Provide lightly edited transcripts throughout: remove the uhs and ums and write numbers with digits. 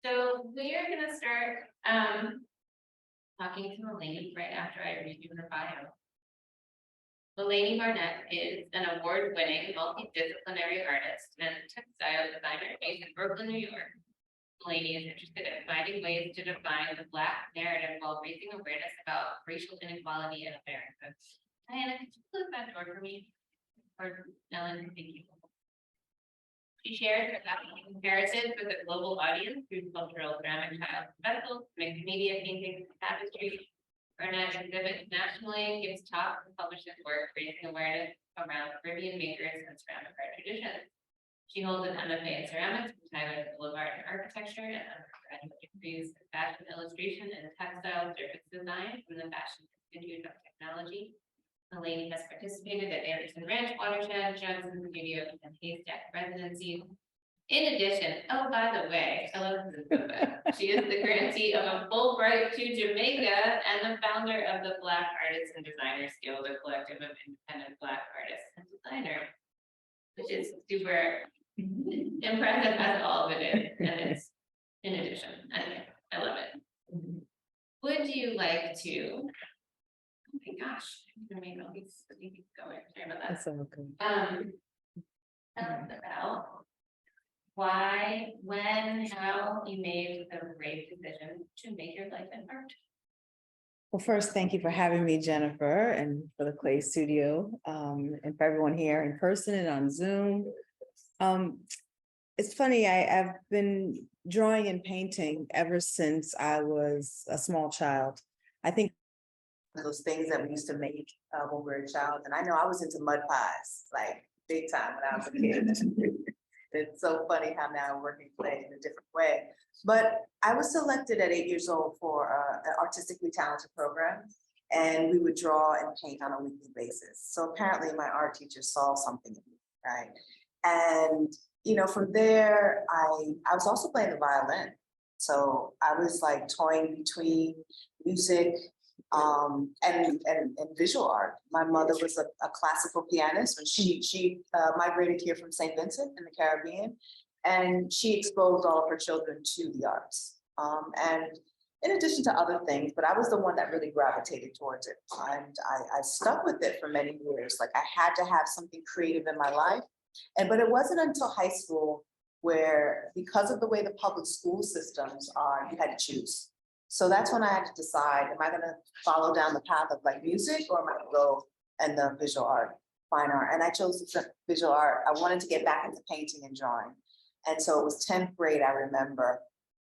So we are gonna start talking to Malene right after I read you her bio. Malene Barnett is an award-winning multidisciplinary artist and textile designer based in Brooklyn, New York. Malene is interested in finding ways to define the Black narrative while raising awareness about racial inequality in America. Diana, could you close that door for me? Or Ellen, thank you. She shares her heritage with a global audience through sculptural ceramic tile vessels, mixed media paintings, tapestries. Barnett exhibits nationally, gives talks, and publishes work raising awareness around Caribbean makers and ceramic art traditions. She holds an MFA in ceramics from Tyler School of Art and Architecture and undergraduate degrees in fashion illustration and textile surface design from the Fashion Institute of Technology. Malene has participated at Anderson Ranch Watershed, Johnson Studio, and Haystack residencies. In addition, oh, by the way, I love this book. She is the grantee of a Fulbright to Jamaica and the founder of the Black Artists and Designers Guild, a collective of independent Black artists and designers, which is super impressive as all of it is, and it's in addition. Anyway, I love it. Would you like to? Oh my gosh, I'm gonna make all these things going. Sorry about that. That's okay. Tell us about why, when, how you made the brave decision to make your life in art. Well, first, thank you for having me, Jennifer, and for the Clay Studio, and for everyone here in person and on Zoom. It's funny, I've been drawing and painting ever since I was a small child. I think those things that we used to make when we were a child, and I know I was into mud pies, like big time when I was a kid. It's so funny how now I'm working clay in a different way. But I was selected at 8 years old for an artistically talented program, and we would draw and paint on a weekly basis. So apparently my art teacher saw something in me, right? And you know, from there, I was also playing the violin. So I was like toying between music and visual art. My mother was a classical pianist, and she migrated here from St. Vincent in the Caribbean, and she exposed all of her children to the arts. And in addition to other things, but I was the one that really gravitated towards it. And I stuck with it for many years. Like I had to have something creative in my life. But it wasn't until high school where, because of the way the public school systems are, you had to choose. So that's when I had to decide, am I gonna follow down the path of like music, or am I gonna go in the visual art, fine art? And I chose visual art. I wanted to get back into painting and drawing. And so it was 10th grade, I remember.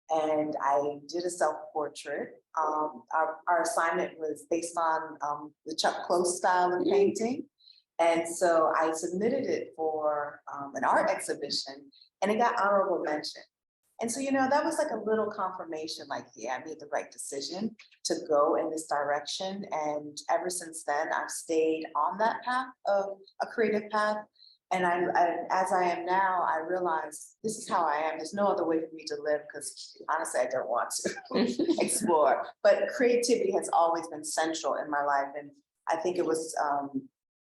And I did a self-portrait. Our assignment was based on the Chuck Close style of painting. And so I submitted it for an art exhibition, and it got honorable mention. And so, you know, that was like a little confirmation, like, yeah, I made the right decision to go in this direction. And ever since then, I've stayed on that path of a creative path. And as I am now, I realize this is how I am. There's no other way for me to live, because honestly, I don't want to explore. But creativity has always been central in my life. And I think it was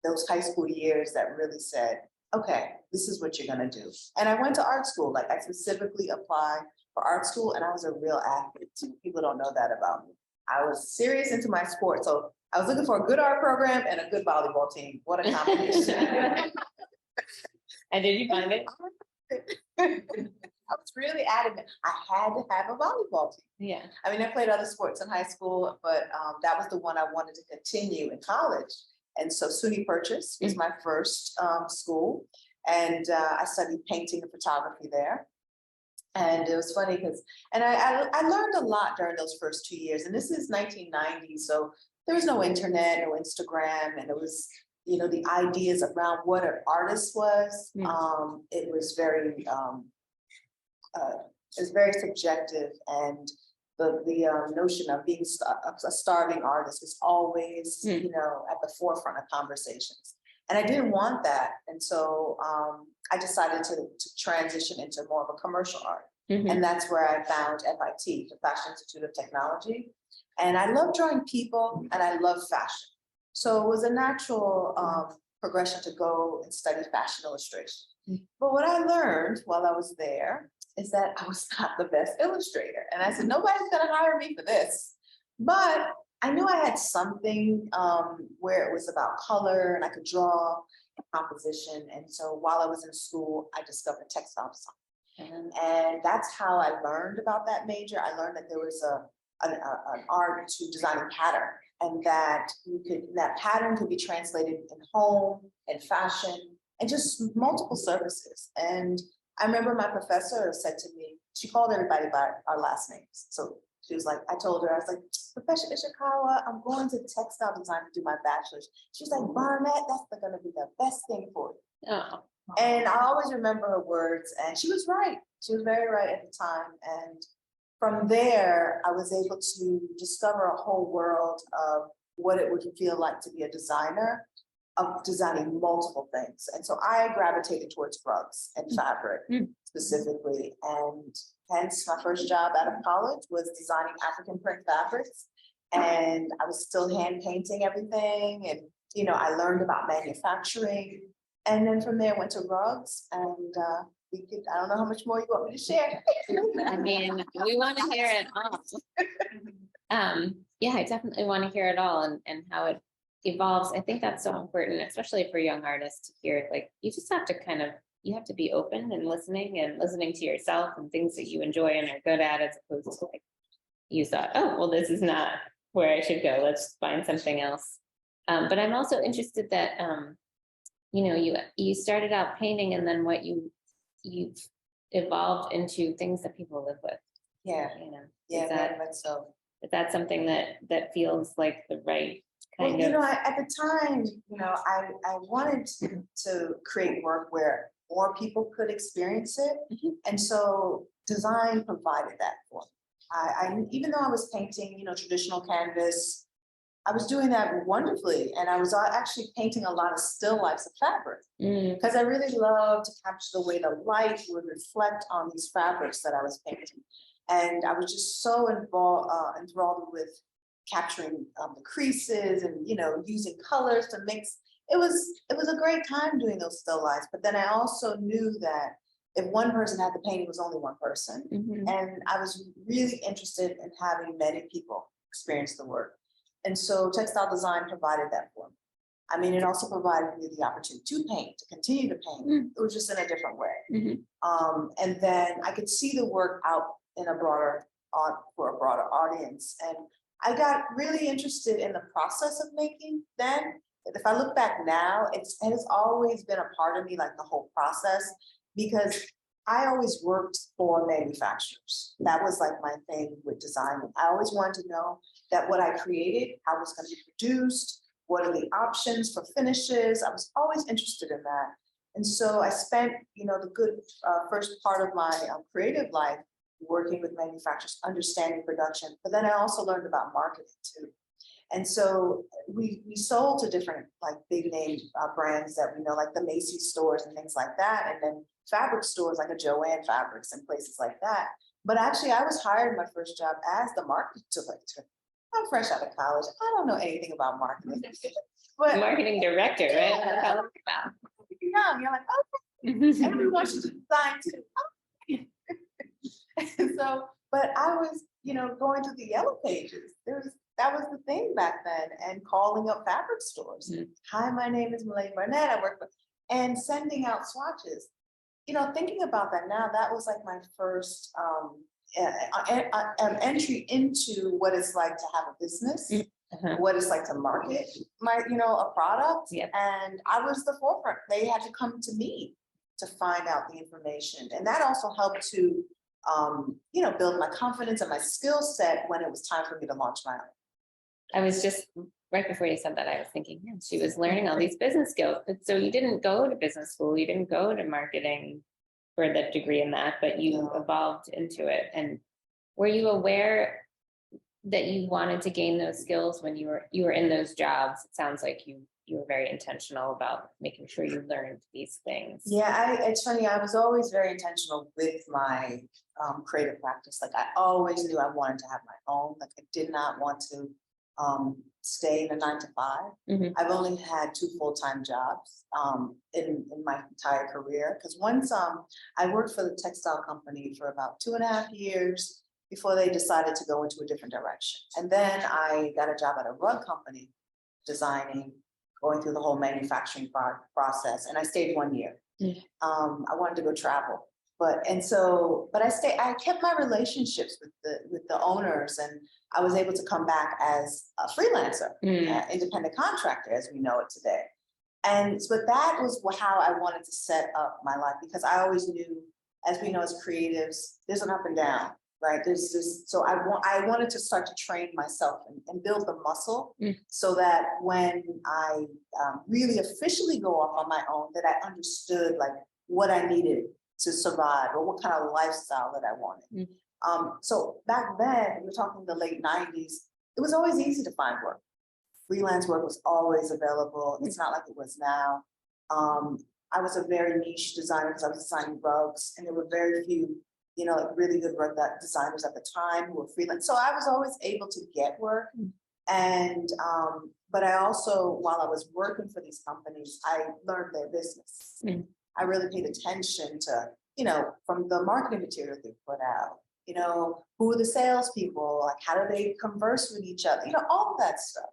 those high school years that really said, okay, this is what you're gonna do. And I went to art school. Like I specifically applied for art school, and I was a real athlete too. People don't know that about me. I was serious into my sport. So I was looking for a good art program and a good volleyball team. What a combination. And did you find it? I was really adamant. I had to have a volleyball team. Yeah. I mean, I played other sports in high school, but that was the one I wanted to continue in college. And so SUNY Purchase was my first school, and I studied painting and photography there. And it was funny because, and I learned a lot during those first 2 years. And this is 1990, so there was no internet, no Instagram, and it was, you know, the ideas around what an artist was. It was very subjective, and the notion of being a starving artist was always, you know, at the forefront of conversations. And I didn't want that. And so I decided to transition into more of a commercial art. And that's where I found FIT, the Fashion Institute of Technology. And I love drawing people, and I love fashion. So it was a natural progression to go and study fashion illustration. But what I learned while I was there is that I was not the best illustrator. And I said, nobody's gonna hire me for this. But I knew I had something where it was about color and I could draw composition. And so while I was in school, I discovered textile design. And that's how I learned about that major. I learned that there was an art to designing pattern, and that that pattern could be translated in home and fashion and just multiple services. And I remember my professor said to me, she called everybody by our last names. So she was like, I told her, I was like, Professor Ishikawa, I'm going to textile design to do my bachelor's. She was like, Barnett, that's gonna be the best thing for you. Oh. And I always remember her words, and she was right. She was very right at the time. And from there, I was able to discover a whole world of what it would feel like to be a designer, of designing multiple things. And so I gravitated towards rugs and fabric specifically. And hence my first job out of college was designing African print fabrics. And I was still hand painting everything. And, you know, I learned about manufacturing. And then from there went to rugs, and I don't know how much more you want me to share. I mean, we want to hear it all. Yeah, I definitely want to hear it all and how it evolves. I think that's so important, especially for young artists to hear. Like, you just have to you have to be open and listening to yourself and things that you enjoy and are good at, as opposed to like, you thought, oh, well, this is not where I should go. Let's find something else. But I'm also interested that, you know, you started out painting, and then what you've evolved into things that people live with. Yeah, You know, yeah, very much so. is that something that feels like the right kind Well, of? you know, at the time, you know, I wanted to create work where more people could experience it. And so design provided that for me. I even though I was painting, you know, traditional canvas, I was doing that wonderfully. And I was actually painting a lot of still lifes of fabric, because I really love to capture the way the light would reflect on these fabrics that I was painting. And I was just so enthralled with capturing the creases and, you know, using colors to mix. It was a great time doing those still lifes. But then I also knew that if one person had the paint, it was only one person. And I was really interested in having many people experience the work. And so textile design provided that for me. I mean, it also provided me the opportunity to paint, to continue to paint. It was just in a different way. And then I could see the work out in for a broader audience. And I got really interested in the process of making then. If I look back now, it has always been a part of me, like the whole process, because I always worked for manufacturers. That was like my thing with designing. I always wanted to know that what I created, how it was going to be produced, what are the options for finishes. I was always interested in that. And so I spent, you know, the good first part of my creative life working with manufacturers, understanding production, but then I also learned about marketing too. And so we sold to different like big name brands that we know, like the Macy's stores and things like that. And then fabric stores like a Joanne Fabrics and places like that. But actually I was hired my first job as the marketing director. I'm fresh out of college. I don't know anything about marketing. But marketing director, right? Yeah. You're young, you're like, okay, everyone wants you to design too. And so, but I was, you know, going through the yellow pages. That was the thing back then, and calling up fabric stores. Hi, my name is Malene Barnett. I work with, and sending out swatches. You know, thinking about that now, that was like my first entry into what it's like to have a business, what it's like to market a product. And I was the forefront. They had to come to me to find out the information, and that also helped to build my confidence and my skill set when it was time for me to launch my own. I was just, right before you said that, I was thinking, yeah, she was learning all these business skills. But so you didn't go to business school, you didn't go to marketing for the degree in that, but you evolved into it. And were you aware that you wanted to gain those skills when you were in those jobs? It sounds like you were very intentional about making sure you learned these things. Yeah, it's funny. I was always very intentional with my creative practice. Like I always knew I wanted to have my own. Like I did not want to stay in a 9 to 5. Mhm. I've only had 2 full-time jobs in my entire career. Because once I worked for the textile company for about 2.5 years before they decided to go into a different direction. And then I got a job at a rug company, designing, going through the whole manufacturing process, and I stayed 1 year. I wanted to go travel. But I kept my relationships with the owners, and I was able to come back as a freelancer, independent contractor, as we know it today. But that was how I wanted to set up my life, because I always knew, as we know as creatives, there's an up and down, right? There's this, so I wanted to start to train myself and build the muscle, so that when I really officially go off on my own, that I understood like what I needed to survive, or what kind of lifestyle that I wanted. So back then, we're talking the late 90s, it was always easy to find work. Freelance work was always available. It's not like it was now. I was a very niche designer because I was designing rugs, and there were very few, like really good rug designers at the time who were freelance. So I was always able to get work. And, but I also, while I was working for these companies, I learned their business. I really paid attention to, from the marketing material they put out, who are the salespeople, like how do they converse with each other, all of that stuff.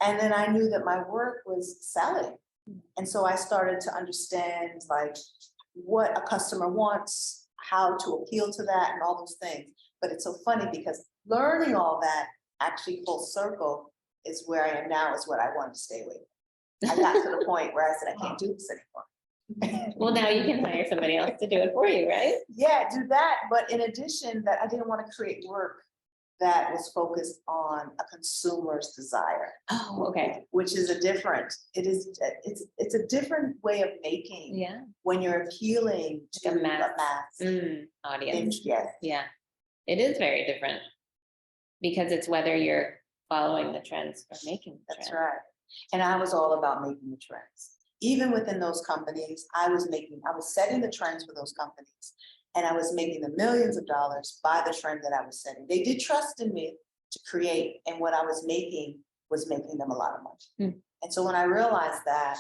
And then I knew that my work was selling. And so I started to understand like what a customer wants, how to appeal to that, and all those things. But it's so funny because learning all that actually full circle is where I am now, is what I wanted to stay with. I got to the point where I said, I can't do this anymore. Well, now you can hire somebody else to do it for you, right? Yeah, do that. But in addition, that I didn't want to create work that was focused on a consumer's desire. Oh, okay. Which is it's a different way of making. When you're appealing to Like a mass audience. Yes. Yeah. It is very different, because it's whether you're following the trends or making the trends. That's right. And I was all about making the trends. Even within those companies, I was setting the trends for those companies, and I was making the millions of dollars by the trend that I was setting. They did trust in me to create, and what I was making them a lot of money. And so when I realized that,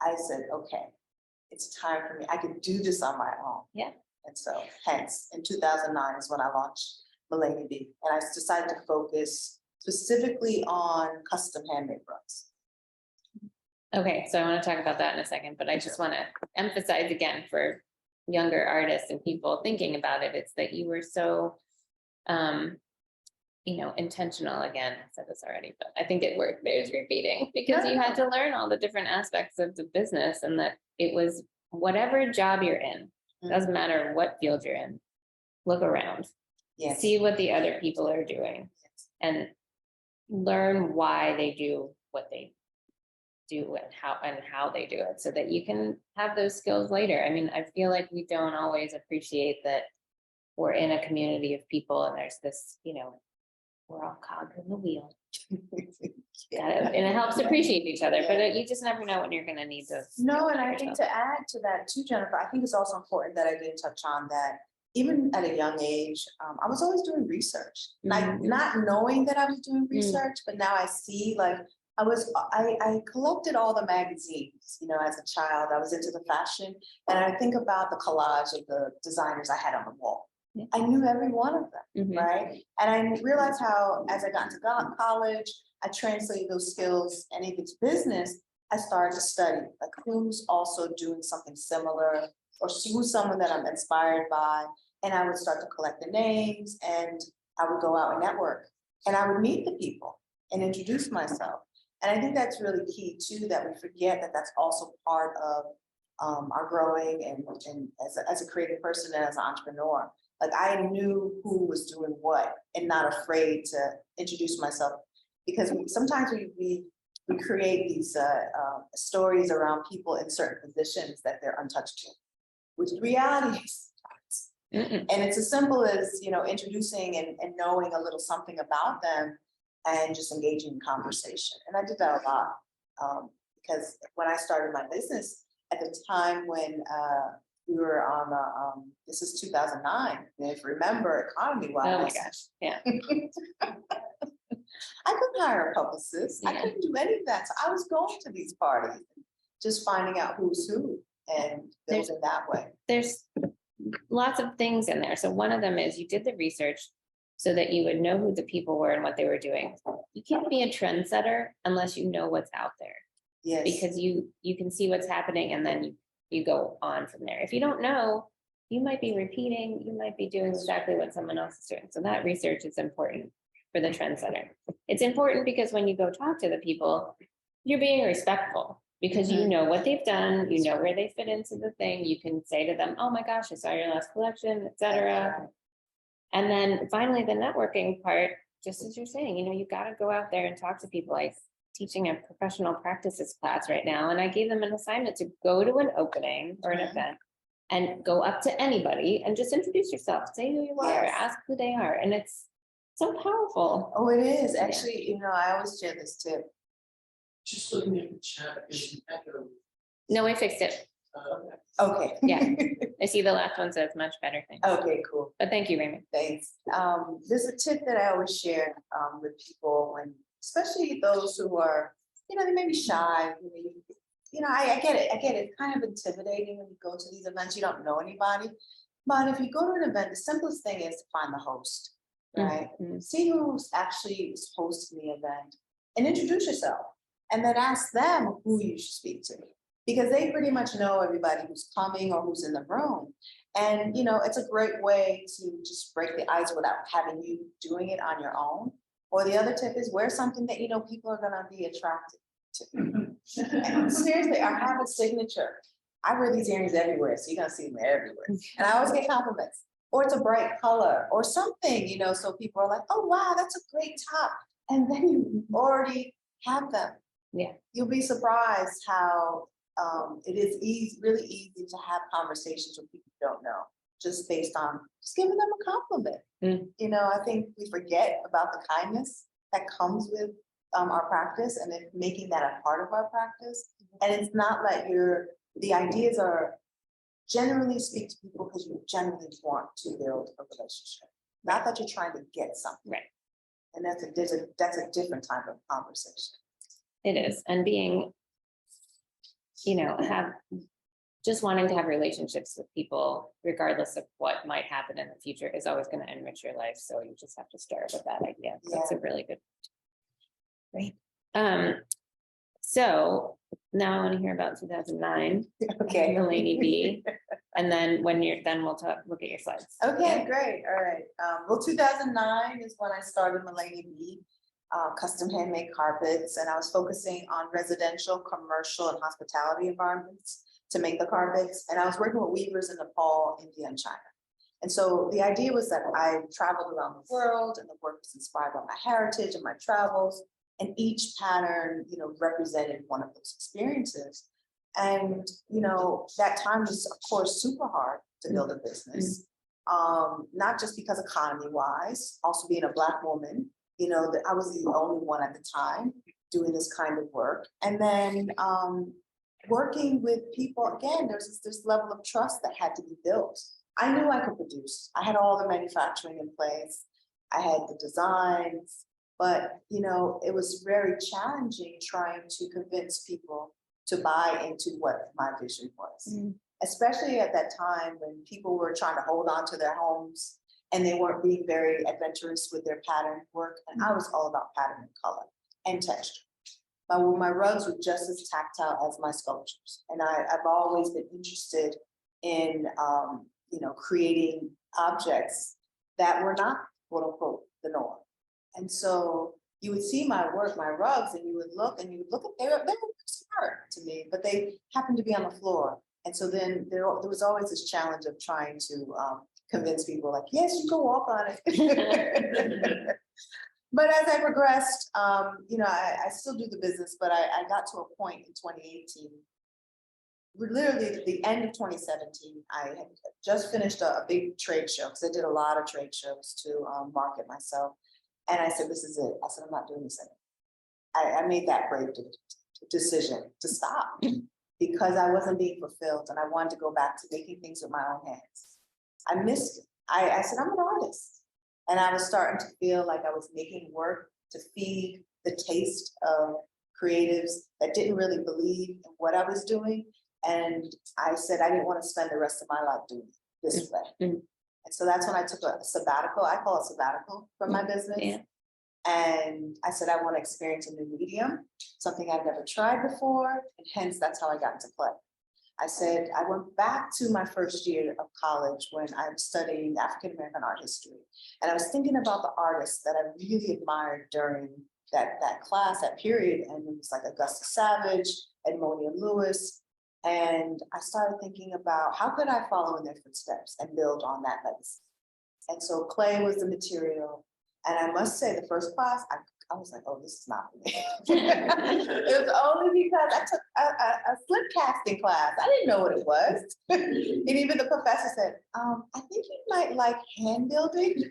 I said, okay, it's time for me. I could do this on my own. Yeah. And so hence in 2009 is when I launched Malene B, and I decided to focus specifically on custom handmade rugs. Okay, so I want to talk about that in a second, but I just want to emphasize again for younger artists and people thinking about it, it's that you were so, intentional. Again, I said this already, but I think it bears repeating, because you had to learn all the different aspects of the business, and that it was whatever job you're in, doesn't matter what field you're in, look around, see what the other people are doing, and learn why they do what they do and how they do it, so that you can have those skills later. I mean, I feel like we don't always appreciate that we're in a community of people, and there's this, we're all cogs in the wheel. And it helps appreciate each other, but you just never know when you're going to need those. No, and I think to add to that too, Jennifer, I think it's also important that I didn't touch on that. Even at a young age, I was always doing research, like not knowing that I was doing research, but now I see, like, I collected all the magazines, as a child. I was into the fashion, and I think about the collage of the designers I had on the wall. I knew every one of them, right? And I realized how, as I got into college, I translated those skills, and if it's business, I started to study, like who's also doing something similar, or who's someone that I'm inspired by. And I would start to collect the names, and I would go out and network, and I would meet the people and introduce myself. And I think that's really key too, that we forget that that's also part of our growing and as a creative person and as an entrepreneur. Like I knew who was doing what, and not afraid to introduce myself, because sometimes we create these stories around people in certain positions that they're untouchable, which reality is. And it's as simple as, introducing and knowing a little something about them, and just engaging in conversation. And I did that a lot, because when I started my business at the time when we were on this is 2009, and if you remember, economy-wise. Oh my gosh, yeah. I couldn't hire a publicist. I Yeah. couldn't do any of that. So I was going to these parties, just finding out who's who and building that way. There's lots of things in there. So one of them is you did the research so that you would know who the people were and what they were doing. You can't be a trendsetter unless you know what's out there, Yes. because you can see what's happening and then you go on from there. If you don't know, you might be repeating, you might be doing exactly what someone else is doing. So that research is important for the trendsetter. It's important because when you go talk to the people, you're being respectful because you know what they've done, you know where they fit into the thing. You can say to them, oh my gosh, I saw your last collection, etc. And then finally, the networking part, just as you're saying, you got to go out there and talk to people. I'm teaching a professional practices class right now, and I gave them an assignment to go to an opening or an event and go up to anybody and just introduce yourself, say who you are, ask who they are. And it's so powerful. Oh, it is. Actually, I always share this tip. Just looking at the chat, is echo. No, I fixed it. Okay. Yeah. I see the last one says much better things. Okay, cool. But thank you, Raymond. Thanks. There's a tip that I always share with people, when, especially those who are, they may be shy. I get it. It's kind of intimidating when you go to these events. You don't know anybody. But if you go to an event, the simplest thing is to find the host, right? See who's actually hosting the event and introduce yourself. And then ask them who you should speak to, because they pretty much know everybody who's coming or who's in the room. And, it's a great way to just break the ice without having you doing it on your own. Or the other tip is wear something that, people are going to be attracted to. And seriously, I have a signature. I wear these earrings everywhere, so you're going to see them everywhere. And I always get compliments. Or it's a bright color or something, so people are like, oh, wow, that's a great top. And then you already have them. Yeah. You'll be surprised how it is really easy to have conversations with people you don't know, just based on just giving them a compliment. I think we forget about the kindness that comes with our practice, and then making that a part of our practice. And it's not like the ideas are generally speak to people because you genuinely want to build a relationship, not that you're trying to get something. Right. And that's a different type of conversation. It is. And being, just wanting to have relationships with people, regardless of what might happen in the future, is always going to enrich your life. So you just have to start with that idea. That's a really good. Great. So now I want to hear about 2009. Okay. Malene B. And then we'll look at your slides. Okay, great. All right. Well, 2009 is when I started Malene B. Custom handmade carpets, and I was focusing on residential, commercial, and hospitality environments to make the carpets. And I was working with weavers in Nepal, India, and China. And so the idea was that I traveled around the world, and the work was inspired by my heritage and my travels. And each pattern, represented one of those experiences. And, that time was, of course, super hard to build a business, not just because economy-wise, also being a Black woman, that I was the only one at the time doing this kind of work. And then working with people, again, there's this level of trust that had to be built. I knew I could produce. I had all the manufacturing in place. I had the designs, but, it was very challenging trying to convince people to buy into what my vision was, especially at that time when people were trying to hold on to their homes and they weren't being very adventurous with their pattern work. And I was all about pattern and color and texture. My rugs were just as tactile as my sculptures. And I've always been interested in, creating objects that were not, quote unquote, the norm. And so you would see my work, my rugs, and you would look at, they were smart to me, but they happened to be on the floor. And so then there was always this challenge of trying to convince people like, yes, you can walk on it. But as I progressed, I still do the business, but I got to a point in 2018, literally at the end of 2017, I had just finished a big trade show, because I did a lot of trade shows to market myself. And I said, this is it. I said, I'm not doing this anymore. I made that brave decision to stop because I wasn't being fulfilled, and I wanted to go back to making things with my own hands. I missed it. I said, I'm an artist. And I was starting to feel like I was making work to feed the taste of creatives that didn't really believe in what I was doing. And I said, I didn't want to spend the rest of my life doing it this way. Mhm. And so that's when I took a sabbatical. I call it sabbatical from my business. Yeah. And I said, I want to experience a new medium, something I've never tried before. And hence, that's how I got into clay. I said, I went back to my first year of college when I was studying African-American art history. And I was thinking about the artists that I really admired during that class, that period. And it was like Augusta Savage, Edmonia Lewis. And I started thinking about how could I follow in their footsteps and build on that legacy. And so clay was the material. And I must say, the first class, I was like, oh, this is not for me. It was only because I took a slip casting class. I didn't know what it was. And even the professor said, I think you might like hand building.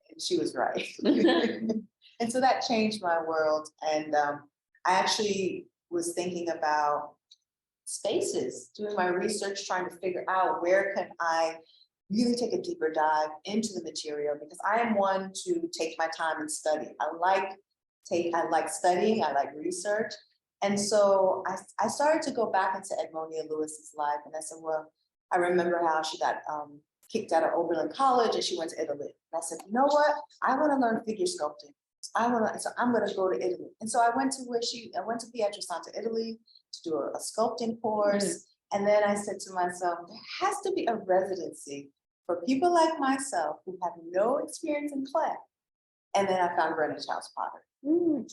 And she was right. And so that changed my world. And I actually was thinking about spaces, doing my research, trying to figure out where can I really take a deeper dive into the material, because I am one to take my time and study. I like studying, I like research. And so I started to go back into Edmonia Lewis's life, and I said, well, I remember how she got kicked out of Oberlin College and she went to Italy. And I said, you know what? I want to learn figure sculpting. So I'm going to go to Italy. And so I went to Pietrasanta, Italy, to do a sculpting course. And then I said to myself, there has to be a residency for people like myself who have no experience in clay. And then I found Greenwich House Pottery.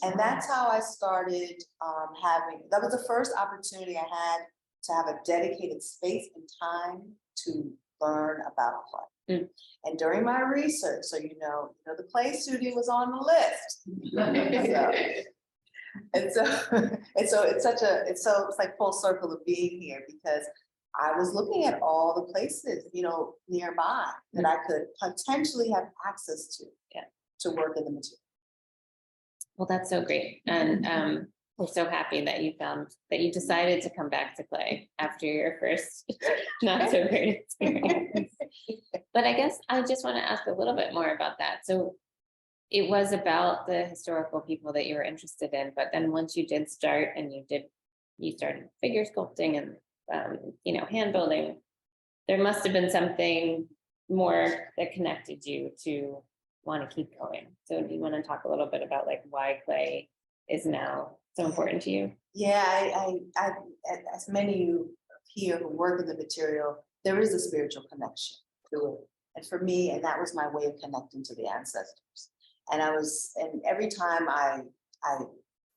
And that's how I started that was the first opportunity I had to have a dedicated space and time to learn about clay. And during my research, so you know, the clay studio was on the list. So it's like full circle of being here, because I was looking at all the places, nearby that I could potentially have access to work in the material. Well, that's so great. And we're so happy that you decided to come back to clay after your first not so great experience. But I guess I just want to ask a little bit more about that. So it was about the historical people that you were interested in, but then once you did start and you started figure sculpting and hand building, there must have been something more that connected you to want to keep going. So do you want to talk a little bit about like why clay is now so important to you? Yeah, I as many of you here who work in the material, there is a spiritual connection to it. And for me, and that was my way of connecting to the ancestors. And every time I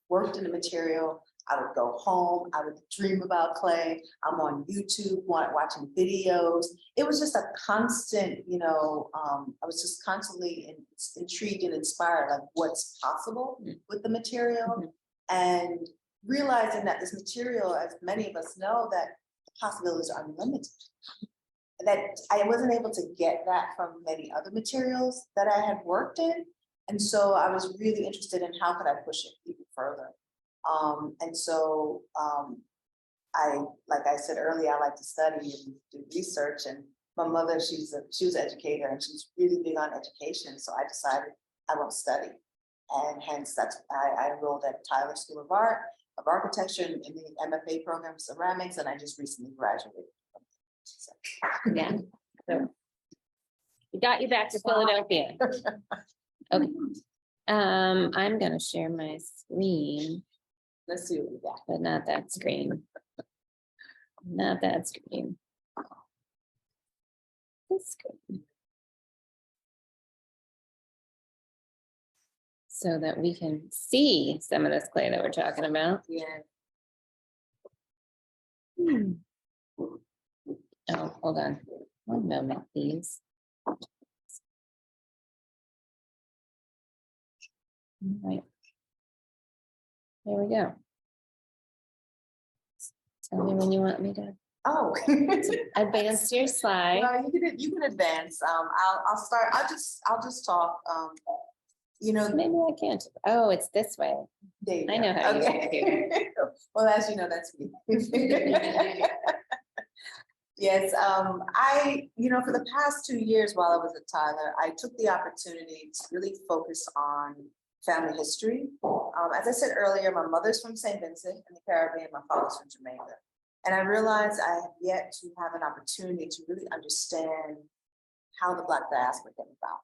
worked in the material, I would go home, I would dream about clay. I'm on YouTube watching videos. It was just a constant, I was just constantly intrigued and inspired, like what's possible with the material. And realizing that this material, as many of us know, that the possibilities are unlimited. That I wasn't able to get that from many other materials that I had worked in. And so I was really interested in how could I push it even further. Like I said earlier, I like to study and do research. And my mother, she was an educator, and she's really big on education. So I decided I want to study. And hence I enrolled at Tyler School of Architecture in the MFA program of ceramics, and I just recently graduated. So. Yeah. So we got you back to Philadelphia. Okay. I'm gonna share my screen. Let's see what we got. But not that screen. Not that screen. This screen. So that we can see some of this clay that we're talking about. Yeah. Oh, hold on. 1 moment, please. All right. There we go. Tell me when you want me to Oh. advance your slide. No, you can advance. I'll start. I'll just talk. Maybe I can't. Oh, it's this way. I know how to use it. Well, as you know, that's me. Yes, for the past 2 years while I was at Tyler, I took the opportunity to really focus on family history. As I said earlier, my mother's from St. Vincent in the Caribbean, my father's from Jamaica. And I realized I have yet to have an opportunity to really understand how the Black diaspora came about.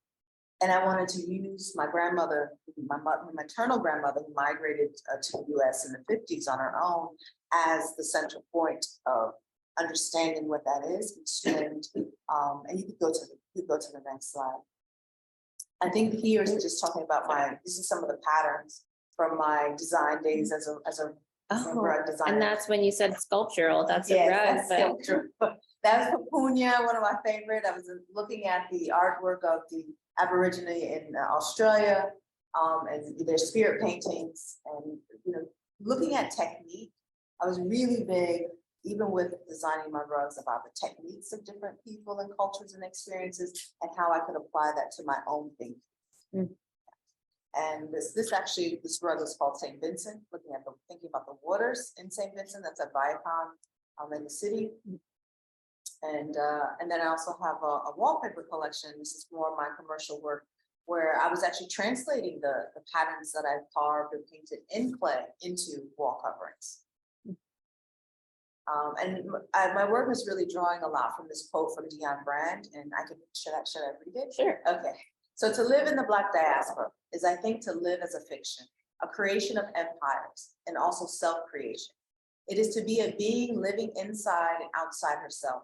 And I wanted to use my grandmother, my maternal grandmother, who migrated to the US in the 50s on her own, as the central point of understanding what that is. And you could go to the next slide. I think here is just talking about this is some of the patterns from my design days as a rug designer. And that's when you said sculptural, that's a Yes, rug, that's but sculpture. That was Pupunya, one of my favorite. I was looking at the artwork of the Aborigine in Australia, and their spirit paintings, and looking at technique. I was really big, even with designing my rugs, about the techniques of different people and cultures and experiences, and how I could apply that to my own thinking. Mm. And this rug is called St. Vincent, thinking about the waters in St. Vincent. That's at Viacom in the city. And then I also have a wallpaper collection. This is more of my commercial work, where I was actually translating the patterns that I've carved and painted in clay into wall coverings. My work is really drawing a lot from this quote from Dion Brand, and should I read it? sure. Okay. So to live in the Black diaspora is, I think, to live as a fiction, a creation of empires, and also self-creation. It is to be a being living inside and outside herself.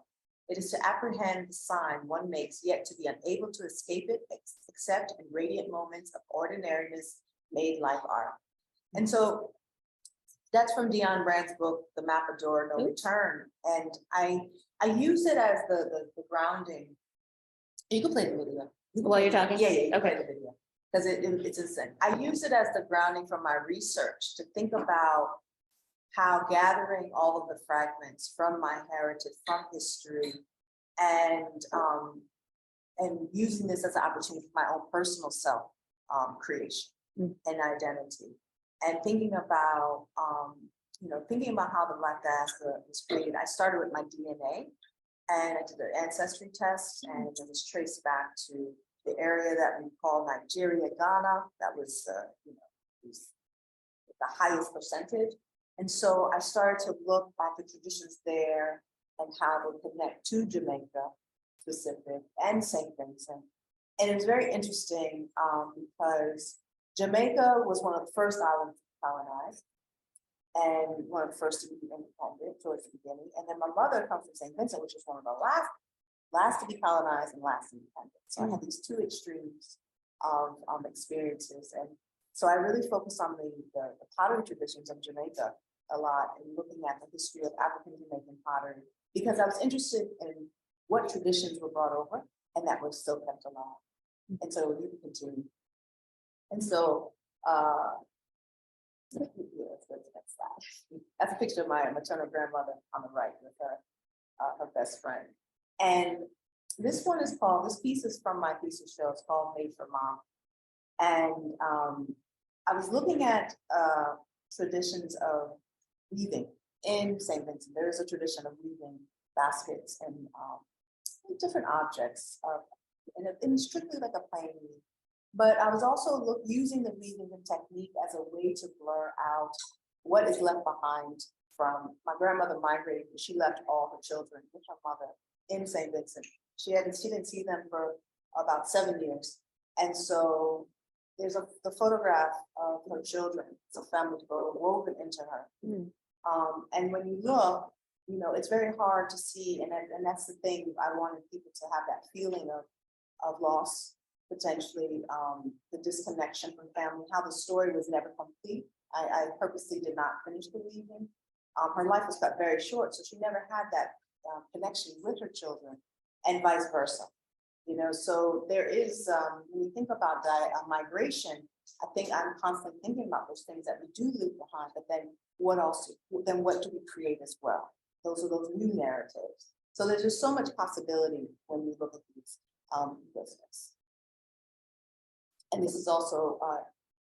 It is to apprehend the sign one makes, yet to be unable to escape it, except in radiant moments of ordinariness made like art. And so that's from Dion Brand's book, The Map of Door No Return. And I use it as the grounding. You can play the video. While you're talking? Yeah, you can Okay. play the video. Because it's insane. I use it as the grounding from my research to think about how gathering all of the fragments from my heritage, from history, and using this as an opportunity for my own personal self creation and identity, and thinking about how the Black diaspora was created. I started with my DNA, and I did an ancestry test, and it was traced back to the area that we call Nigeria, Ghana. That was was the highest percentage. And so I started to look at the traditions there and how they connect to Jamaica specific and St. Vincent. And it was very interesting because Jamaica was one of the first islands colonized and one of the first to be independent towards the beginning. And then my mother comes from St. Vincent, which was one of the last to be colonized and last independent. So I had these two extremes of experiences. And so I really focused on the pottery traditions of Jamaica a lot, and looking at the history of African Jamaican pottery, because I was interested in what traditions were brought over and that were still kept alive. And so we can continue. And so let's go to the next slide. That's a picture of my maternal grandmother on the right with her best friend. And this piece is from my thesis show. It's called Made for Mom. And I was looking at traditions of weaving in St. Vincent. There is a tradition of weaving baskets and different objects, and strictly like a plain weave. But I was also using the weaving technique as a way to blur out what is left behind from my grandmother migrated. She left all her children with her mother in St. Vincent. She didn't see them for about 7 years. And so there's the photograph of her children. It's a family photo woven into her. And when you look, it's very hard to see. And that's the thing. I wanted people to have that feeling of loss, potentially the disconnection from family, how the story was never complete. I purposely did not finish the weaving. Her life was cut very short, so she never had that connection with her children, and vice versa. So there is, when you think about migration, I think I'm constantly thinking about those things that we do leave behind, but then what else, then what do we create as well? Those are those new narratives. So there's just so much possibility when you look at these business. And this is also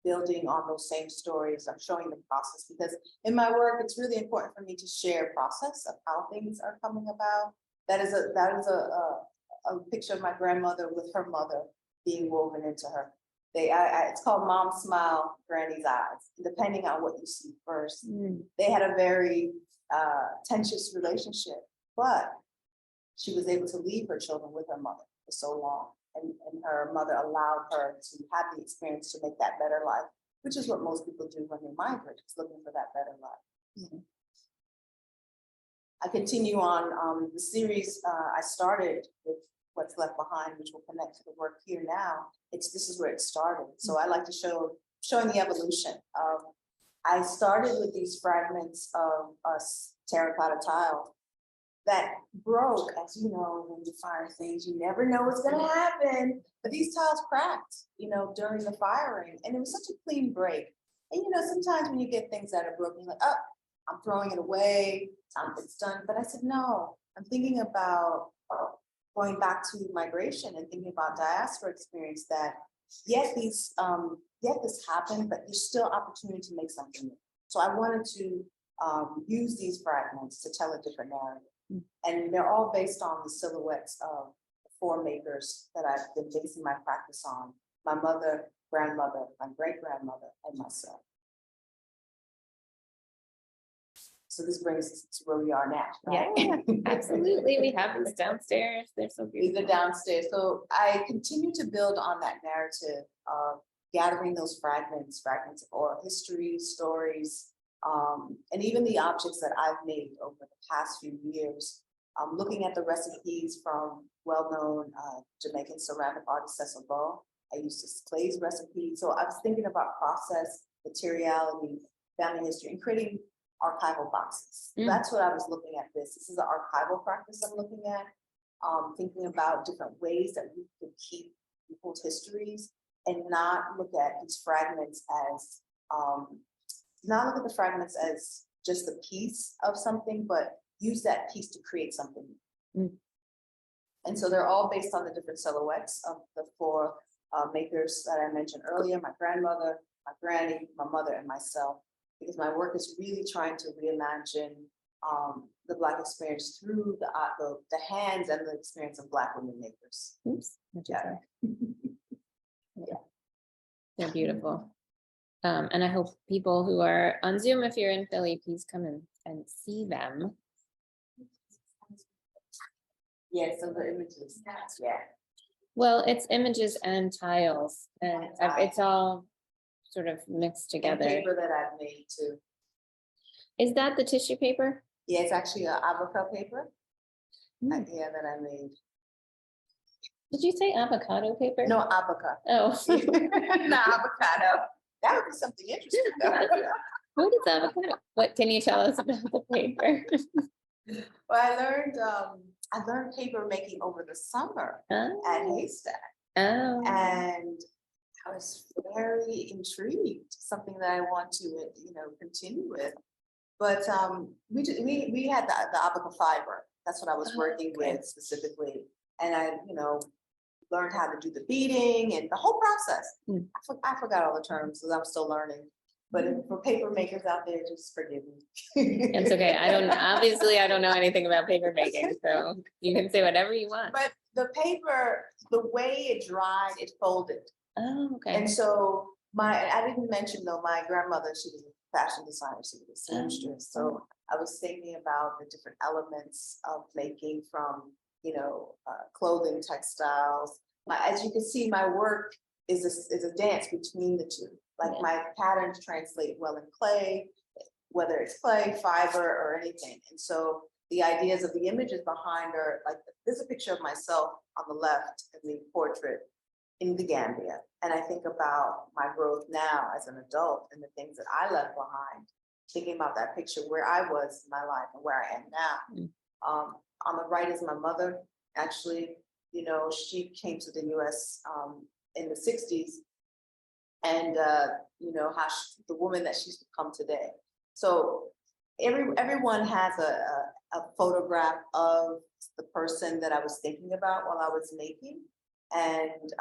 building on those same stories. I'm showing the process because in my work, it's really important for me to share process of how things are coming about That is a picture of my grandmother with her mother being woven into her. It's called Mom Smile, Granny's Eyes, depending on what you see first. They had a very tenuous relationship, but she was able to leave her children with her mother for so long. And her mother allowed her to have the experience to make that better life, which is what most people do when they migrate, is looking for that better life. I continue on the series I started with What's Left Behind, which will connect to the work here now. This is where it started. So I like to showing the evolution. I started with these fragments of terracotta tile that broke. As you know, when you fire things, you never know what's gonna happen. But these tiles cracked, during the firing, and it was such a clean break. And sometimes when you get things that are broken, you're like, oh, I'm throwing it away, it's done. But I said, no, I'm thinking about going back to migration and thinking about diaspora experience, that yet this happened, but there's still opportunity to make something new. So I wanted to use these fragments to tell a different narrative. And they're all based on the silhouettes of the 4 makers that I've been basing my practice on: my mother, grandmother, my great-grandmother, and myself. So this brings us to where we are now, right? Yeah, absolutely. We have these downstairs. They're so These beautiful. are downstairs. So I continue to build on that narrative of gathering those fragments of oral history, stories, and even the objects that I've made over the past few years. Looking at the recipes from well-known Jamaican ceramic artist Cecil Bow. I used his glaze recipe. So I was thinking about process, materiality, family history, and creating archival boxes. That's what I was looking at this. This is an archival practice I'm looking at, thinking about different ways that we could keep people's histories and not look at these fragments as, just a piece of something, but use that piece to create something. And so they're all based on the different silhouettes of the 4 makers that I mentioned earlier: my grandmother, my granny, my mother, and myself. Because my work is really trying to reimagine the Black experience through the hands and the experience of Black women makers. Oops. Yeah. Yeah. They're beautiful. And I hope people who are on Zoom, if you're in Philly, please come in and see them. Yeah, so the images. Yeah. Well, it's images and tiles, and it's all sort of mixed And together. paper that I've made too. Is that the tissue paper? Yeah, it's actually an avocado paper. Mm. Yeah, that I made. Did you say avocado paper? No, avocado. Oh. Not avocado. That would be something interesting though. What is avocado? What can you tell us about the paper? Well, I learned paper making over the summer at Haystack. Oh. And I was very intrigued, something that I want to, continue with. But we had the avocado fiber. That's what I was working with specifically. And I, learned how to do the beading and the whole process. I forgot all the terms because I'm still learning. But for paper makers out there, just forgive me. It's okay. I don't know anything about paper making, so you can say whatever you want. But the paper, the way it dried, it folded. Oh, okay. And so I didn't mention though, my grandmother, she was a fashion designer, she was a seamstress. So I was thinking about the different elements of making from, clothing, textiles. As you can see, my work is a dance between the two. Like my patterns translate well in clay, whether it's clay, fiber, or anything. And so the ideas of the images behind are like, there's a picture of myself on the left in the portrait in the Gambia. And I think about my growth now as an adult and the things that I left behind, thinking about that picture where I was in my life and where I am now. On the right is my mother. Actually, she came to the US in the 60s. And the woman that she's become today. So everyone has a photograph of the person that I was thinking about while I was making, and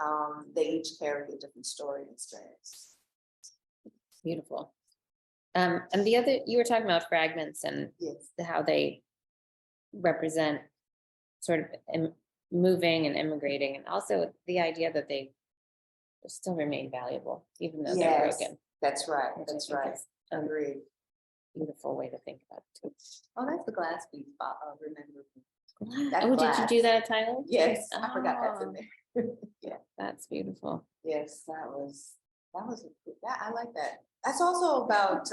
they each carry a different story and experience. Beautiful. And you were talking about fragments and Yes. how they represent sort of moving and immigrating, and also the idea that they still remain valuable, even though they're Yes, broken. that's right, which I that's think right. is a Agreed. beautiful way to think about it too. Oh, that's the glass piece, remember. Oh, did you do that at Tyler? Yes, I forgot that's in Oh, there. Yeah, that's beautiful. yes, I like that. That's also about,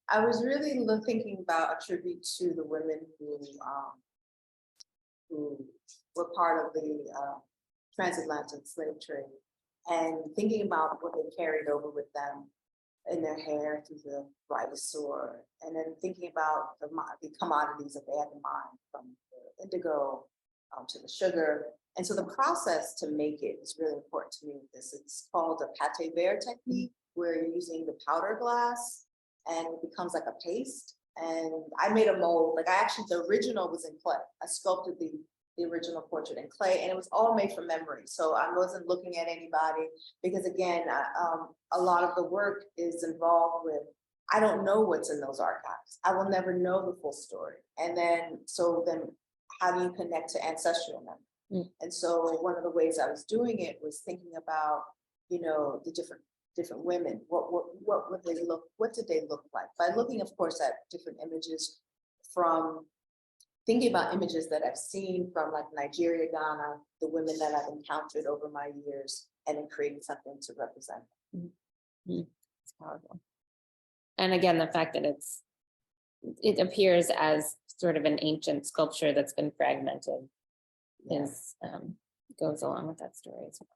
I was really thinking about a tribute to the women who were part of the transatlantic slave trade, and thinking about what they carried over with them in their hair through the rhinosaur, and then thinking about the commodities that they had to mine, from the indigo to the sugar. And so the process to make it is really important to me. It's called a pate vert technique, where you're using the powder glass and it becomes like a paste. And I made a mold, the original was in clay. I sculpted the original portrait in clay, and it was all made from memory. So I wasn't looking at anybody, because again, a lot of the work is involved with, I don't know what's in those archives. I will never know the full story. And then how do you connect to ancestral memory? And so one of the ways I was doing it was thinking about, the different women. What would they look? What did they look like? By looking, of course, at different images, from thinking about images that I've seen from like Nigeria, Ghana, the women that I've encountered over my years, and then creating something to represent them. It's powerful. And again, the fact that it appears as sort of an ancient sculpture that's been fragmented is goes along with that story as well.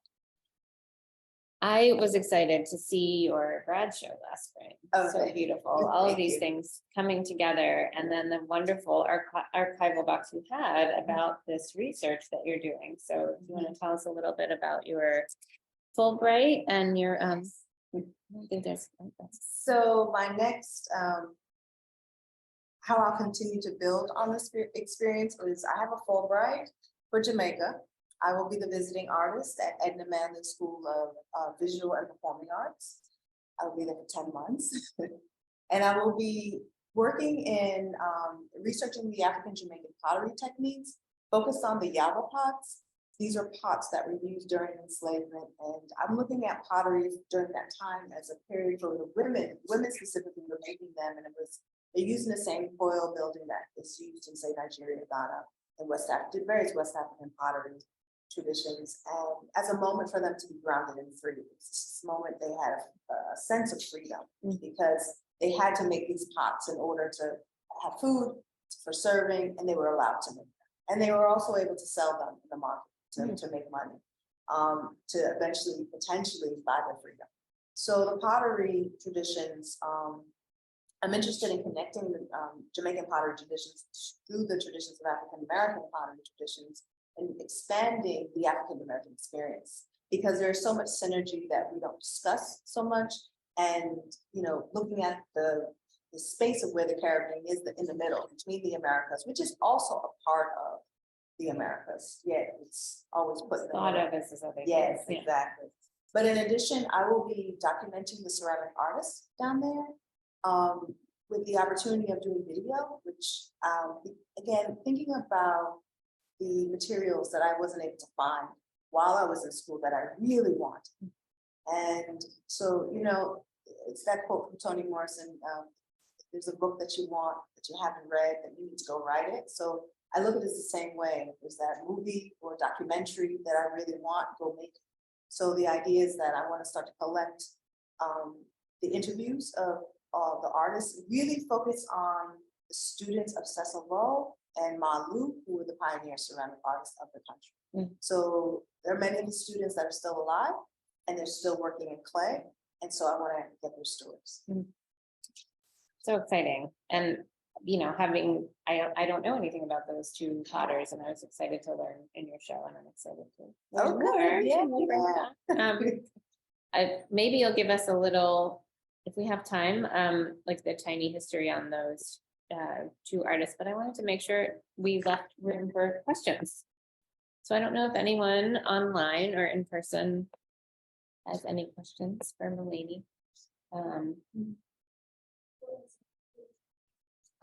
I was excited to see your grad show last spring. Oh, So thank you. beautiful. All of Thank these you. things coming together, and then the wonderful archival box you had about this research that you're doing. So do you want to tell us a little bit about your Fulbright and your I think there's So my next, how I'll continue to build on this experience is, I have a Fulbright for Jamaica. I will be the visiting artist at Edna Manley School of Visual and Performing Arts. I will be there for 10 months. And I will be working in researching the African Jamaican pottery techniques, focused on the Yava pots. These are pots that were used during enslavement. And I'm looking at pottery during that time as a period for the women specifically were making them. And they're using the same foil building that is used in, say, Nigeria, Ghana, and West Africa, various West African pottery traditions, and as a moment for them to be grounded and free. It's this moment they had a sense of freedom, because they had to make these pots in order to have food for serving, and they were allowed to make them. And they were also able to sell them in the market to make money, to eventually, potentially buy their freedom. So the pottery traditions, I'm interested in connecting the Jamaican pottery traditions through the traditions of African American pottery traditions, and expanding the African American experience, because there's so much synergy that we don't discuss so much. And looking at the space of where the Caribbean is, in the middle between the Americas, which is also a part of the Americas. Yeah, it's always put in the thought middle. of as other Yes, things. exactly. But in addition, I will be documenting the ceramic artists down there, with the opportunity of doing video, which again, thinking about the materials that I wasn't able to find while I was in school that I really wanted. And so, it's that quote from Toni Morrison, there's a book that you want, that you haven't read, that you need to go write it. So I look at it the same way. There's that movie or documentary that I really want, go make it. So the idea is that I want to start to collect the interviews of the artists, really focus on the students of Cecil Lowe and Ma Lu, who were the pioneer ceramic artists of the country. So there are many of the students that are still alive, and they're still working in clay. And so I want to get their stories. So exciting. And I don't know anything about those two potters, and I was excited to learn in your show, and I'm excited to learn more. Yeah, We'll bring it back. Maybe you'll give us a little, if we have time, like the tiny history on those two artists, but I wanted to make sure we left room for questions. So I don't know if anyone online or in person has any questions for Malene.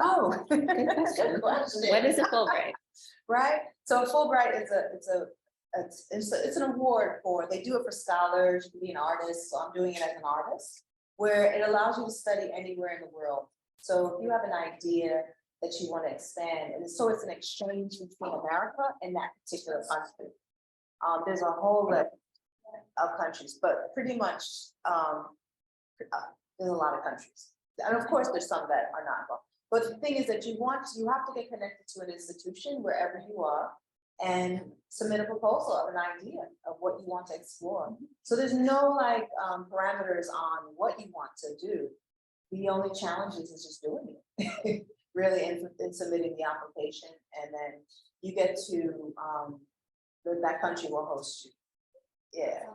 Oh, Good question. What is a Fulbright? right? So Fulbright is it's an award for, they do it for scholars, you can be an artist, so I'm doing it as an artist, where it allows you to study anywhere in the world. So if you have an idea that you want to expand, and so it's an exchange between America and that particular country. There's a whole list of countries, but pretty much, there's a lot of countries. And of course, there's some that are not involved. But the thing is that you have to get connected to an institution wherever you are and submit a proposal of an idea of what you want to explore. So there's no like parameters on what you want to do. The only challenge is just doing it, really, in submitting the application, and then you get to, that country will host you. Yeah.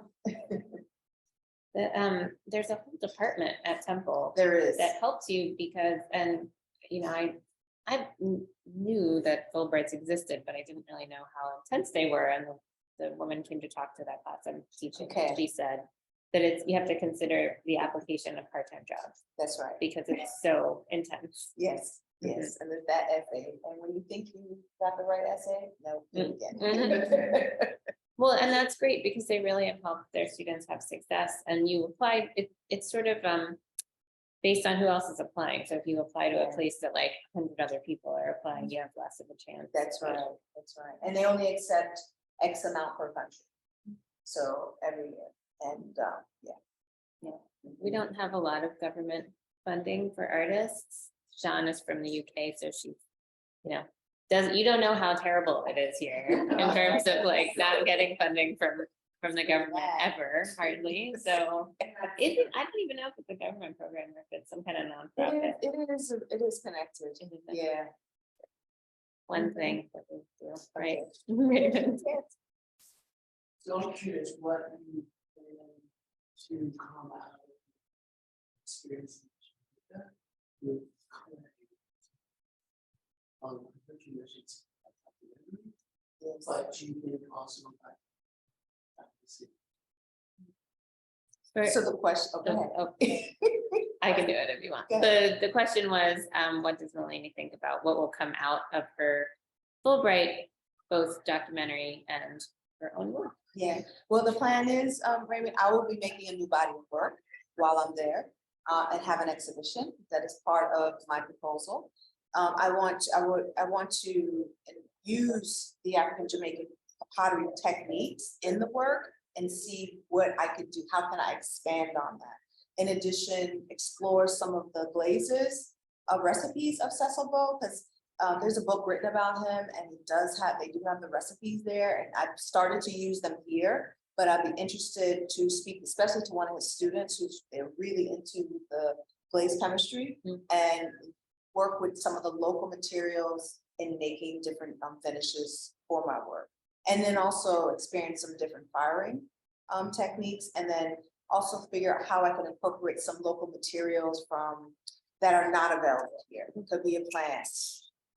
There's a whole department at Temple There is. that helps you because, and you know, I knew that Fulbrights existed, but I didn't really know how intense they were. And the woman came to talk to that class I'm teaching. Okay. She said that you have to consider the application a part-time job That's right. because it's so intense. Yes, yes, and there's that essay, and when you think you got the right essay, no. you Mhm. didn't. Well, and that's great because they really have helped their students have success. And you applied, it's sort of based on who else is applying. So if you apply to a place that like 100 other people are applying, you have less of a chance. That's right, that's right, and they only accept X amount per country, so every year, and, yeah. We don't have a lot of government funding for artists. Sean is from the UK, so she's, you know, you don't know how terrible it is here in terms of like not getting funding from the government ever, hardly. So I don't even know if it's a government program or if it's some kind of nonprofit. It is connected, yeah. One thing that we do, right? So I'm curious, what you to come out of experience with but you think also like So the question, okay. Oh, I can do it if you want. Go The question was, what does Malene think about what will come out of her Fulbright, both documentary and her own work? Yeah, well, the plan is, Raymond, I will be making a new body of work while I'm there, and have an exhibition that is part of my proposal. I want to use the African Jamaican pottery techniques in the work and see what I could do. How can I expand on that? In addition, explore some of the glazes of recipes of Cecil Bowe, because there's a book written about him, and they do have the recipes there, and I've started to use them here, but I'd be interested to speak, especially to one of his students who's they're really into the glaze chemistry, and work with some of the local materials in making different finishes for my work. And then also experience some different firing techniques, and then also figure out how I can incorporate some local materials that are not available here. It could be a plant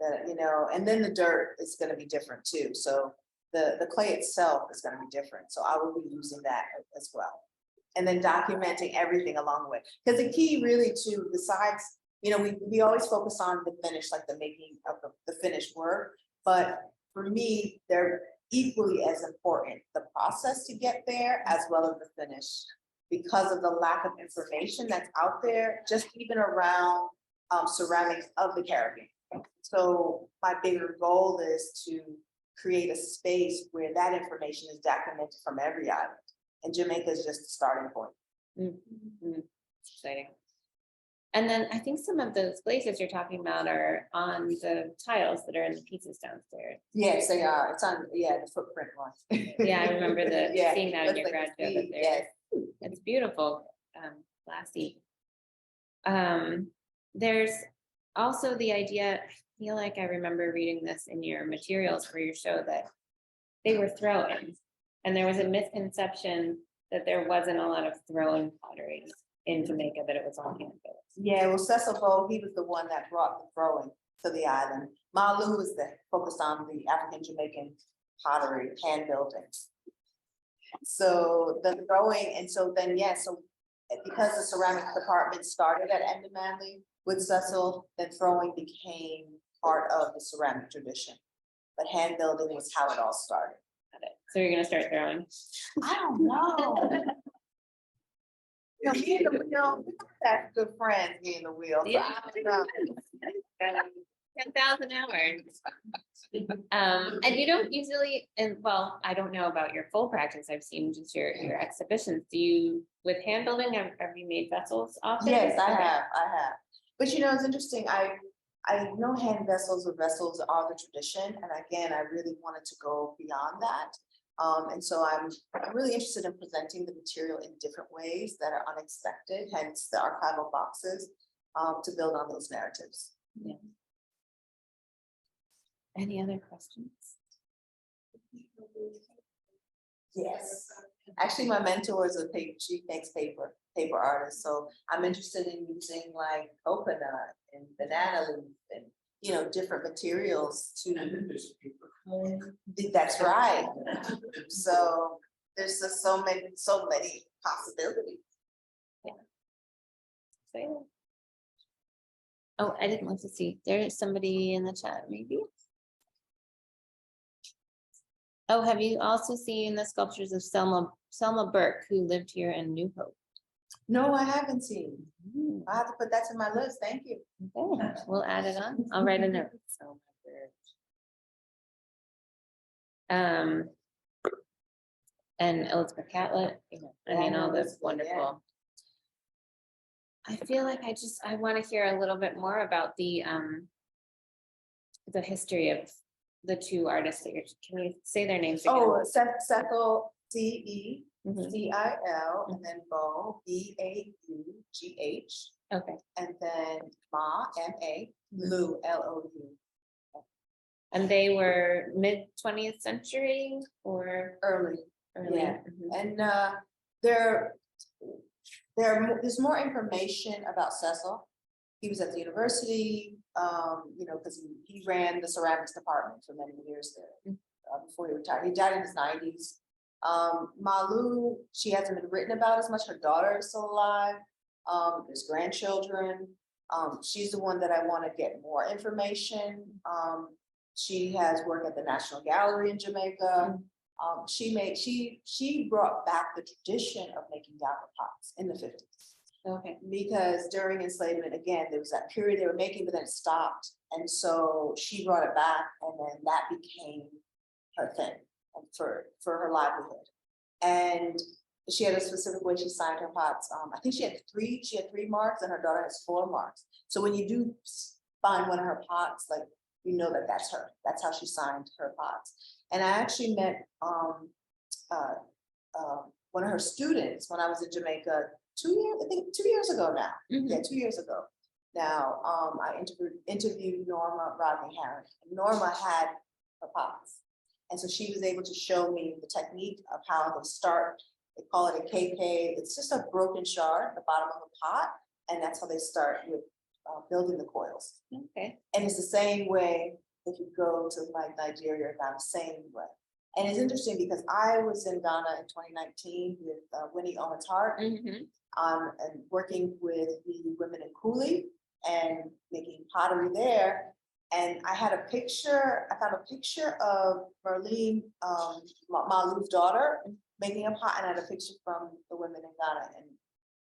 that, you know, and then the dirt is going to be different too. So the clay itself is going to be different. So I will be using that as well. And then documenting everything along the way. Because the key really too, besides, you know, we always focus on the finish, like the making of the finished work. But for me, they're equally as important, the process to get there as well as the finish, because of the lack of information that's out there, just even around ceramics of the Caribbean. So my bigger goal is to create a space where that information is documented from every island, and Jamaica is just the starting point. Exciting. And then I think some of those glazes you're talking about are on the tiles that are in the pieces downstairs. Yes, they are. It's on, the footprint one. Yeah, I remember seeing that in your looks grad like show. That yes. It's beautiful, glassy. There's also the idea, I feel like I remember reading this in your materials for your show, that they were throw-ins, and there was a misconception that there wasn't a lot of throw-in pottery in Jamaica, that it was all hand built. Yeah, well, Cecil Bowe, he was the one that brought the throwing to the island. Malu was focused on the African Jamaican pottery, hand building. So the throwing, and so then, so because the ceramics department started at Enda Manley with Cecil, then throwing became part of the ceramic tradition. but hand building was how it all started. Got it. So you're gonna start throwing. I don't know. You know, me and the wheel, we're not that good friends, me and the wheel. So Yeah. I don't know. 10,000 hours. And you don't usually, and well, I don't know about your full practice. I've seen just your exhibitions. Do you, with hand building, have you made vessels often? Yes, I Okay. have. But you know, it's interesting. I know hand vessels or vessels are the tradition, and again, I really wanted to go beyond that. And so I'm really interested in presenting the material in different ways that are unexpected, hence the archival boxes, to build on those narratives. Yeah. Any other questions? Yes. Actually, my mentor is she makes paper artist. So I'm interested in using like coconut and banana leaf and, you know, different materials to. And then there's paper. That's right. So there's just so many possibilities. So, yeah. Oh, I didn't want to see. There is somebody in the chat, maybe. Oh, have you also seen the sculptures of Selma Burke, who lived here in New Hope? No, I haven't seen. Hmm, I have to put that to my list. Thank you. Okay, we'll add it on. I'll write a note. Selma Burke. And Elizabeth Catlett, you know, I mean, all this Elizabeth, yeah. wonderful. I feel like I want to hear a little bit more about the history of the two artists that can you say their names again? Oh, Cecil, C-E-C-I-L, Mhm. and then Bo, B-A-U-G-H, Okay, and then Ma, M-A, Lou, L-O-U. and they were mid 20th century or Early. early? Yeah. Mhm. And there's more information about Cecil. He was at the university, you know, because he ran the ceramics department for many years there before he retired. He died in his 90s. Malu, she hasn't been written about as much. Her daughter is still alive. There's grandchildren. She's the one that I want to get more information. She has worked at the National Gallery in Jamaica. She brought back the tradition of making dapper pots in the 50s. Okay. Because during enslavement, again, there was that period they were making, but then it stopped. And so she brought it back, and then that became her thing for her livelihood. And she had a specific way she signed her pots. I think she had three marks, and her daughter has 4 marks. So when you do find one of her pots, like, you know that that's her. That's how she signed her pots. And I actually met one of her students when I was in Jamaica 2 years ago now. Mhm. Yeah, 2 years ago. Now, I interviewed Norma Rodney Harris. Norma had her pots. And so she was able to show me the technique of how they start. They call it a KK. It's just a broken shard at the bottom of a pot. And that's how they start with building the coils. Okay. And it's the same way if you go to like Nigeria or Ghana, same way. And it's interesting because I was in Ghana in 2019 with Winnie Omatart, Mhm. and working with the women in Cooley and making pottery there. And I found a picture of Marlene, Malu's daughter, making a pot, and I had a picture from the women in Ghana, and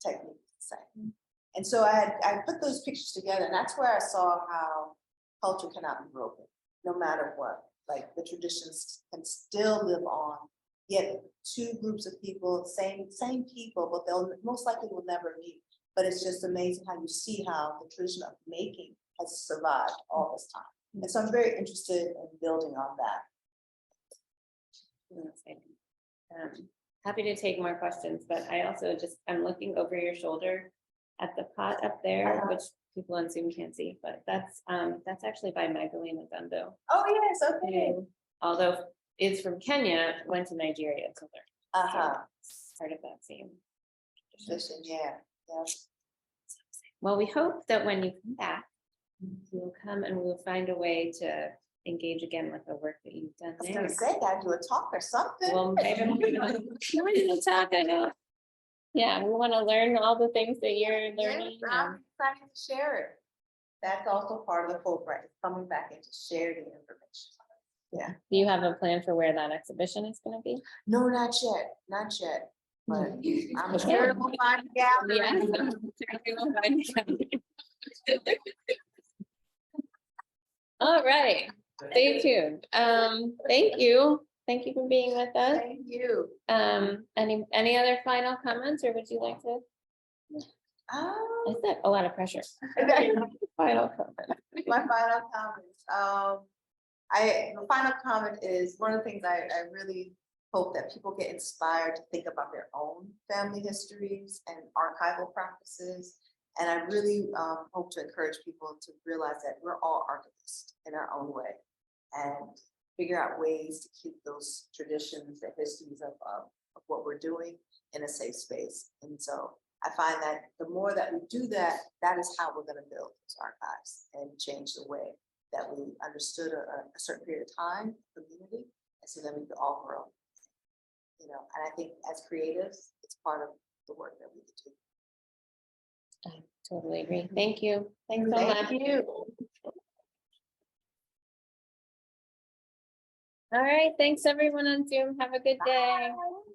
technique the same. And so I put those pictures together, and that's where I saw how culture cannot be broken, no matter what. Like the traditions can still live on, yet 2 groups of people, same people, but they'll most likely will never meet. But it's just amazing how you see how the tradition of making has survived all this time. And so I'm very interested in building on that. Happy to take more questions, but I also I'm looking over your shoulder at the pot up there, which people on Zoom can't see, but that's actually by Magdalena Dundo. Oh, yes, okay. Who, although is from Kenya, went to Nigeria to learn. So it's part of that same Tradition, yeah. Well, we hope that when you come back, you'll come and we'll find a way to engage again with the work that you've done I was there. gonna say, gotta do a talk or something. Well, maybe we're gonna talk. I know. Yeah, we want to learn all the things that you're learning. Yes, I'm excited to share it. That's also part of the Fulbright, coming back and to share the information. Yeah. Do you have a plan for where that exhibition is gonna be? No, not yet, not yet, but I'm Okay. sure we'll find a gallery. All right, stay tuned. Thank you. Thank you for being with us. Thank you. Any other final comments, or would you like to? I said a lot of pressure. Final comment. My final comments, the final comment is, one of the things I really hope that people get inspired to think about their own family histories and archival practices. And I really hope to encourage people to realize that we're all archivists in our own way, and figure out ways to keep those traditions, the histories of what we're doing in a safe space. And so I find that the more that we do that, that is how we're going to build those archives and change the way that we understood a certain period of time, community, and so then we could all grow. You know, and I think as creatives, it's part of the work that we do. I totally agree. Thank you. Thanks so Thank much. you. All right, thanks everyone on Zoom. Have a good day. Bye.